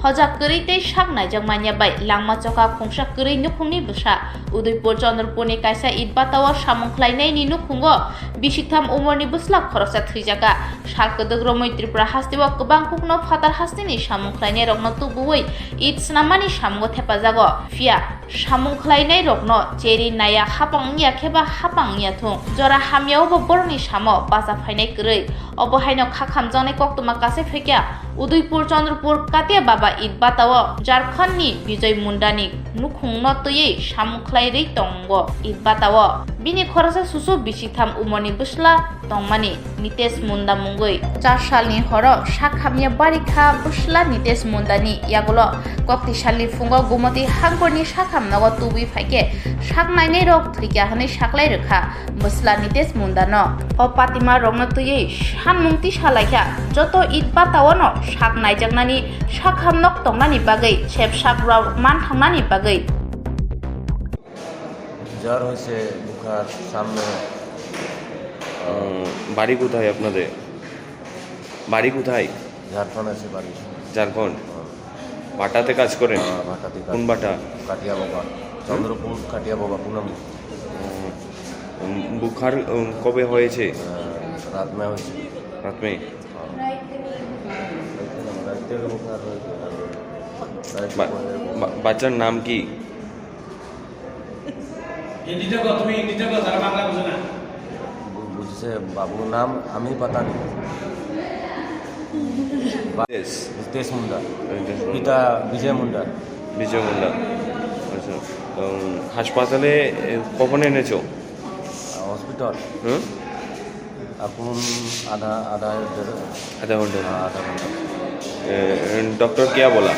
hojak geri tei sak naijak manya bai langma choka khongsak geri nukhungni bwsa Udaipur Chandrapurni kaisa itbatao samung khlainai ni nukhungo bisiktham umorni bwslak khoroksa thwijaka salkadok romoi Tripura hasteo kwbang kukno phatar hastini samung khlainai rokno tubuwi it snamani samungo thepajago fia samung khlainai rokno cheri naya hapangya kheba hapangya thung jora hamiao bo borni samo baja phainai krei obo haino khakhamjangnai koktuma kase phekya Udaipur Chandrapur Katia Baba itbatao Jharkhand ni Bijay Mundani nukhungno tui samung khlairei tongo itbatao bini khorasa susu bisiktham umorni bwsla tongmani Nitesh Munda mungoi 4 salni horo sakhamya barikha bwsla Nitesh Mundani yagulo kokti salni fungo gumati hangkorni sakhamnago tubi phaike saknainai rok thikya hanai saklai rekha bwsla Nitesh Mundano o patima rokno tui sanmungti salaikha joto itbatao no sak naijaknani sakhamnok tongmani bagai sepsak rok man thangmani bagai জ্বর হয়েছে বুখার সামনে বাড়ি কোথায় আপনাদের বাড়ি কোথায় ঝাড়খণ্ড আছে বাড়ি ঝাড়খণ্ড বাটাতে কাজ করেন ভাটাতে কোন বাটা কাটিয়া বাবা চন্দ্রপুর কাটিয়া বাবা পুনম বুখার কবে হয়েছে রাত में হয়েছে রাত में রাতে বুখার হয়েছে বাচ্চার নাম কি বুঝছে বাবুর নাম আমি পাতা নেই রিতেশ মুন্ডা পিতা বিজয় মুন্ডা বিজয় মুন্ডা আচ্ছা হাসপাতালে কখন এনেছো हॉस्पिटल হুম এখন आधा आधा घंटे आधा घंटा डॉक्टर क्या बोला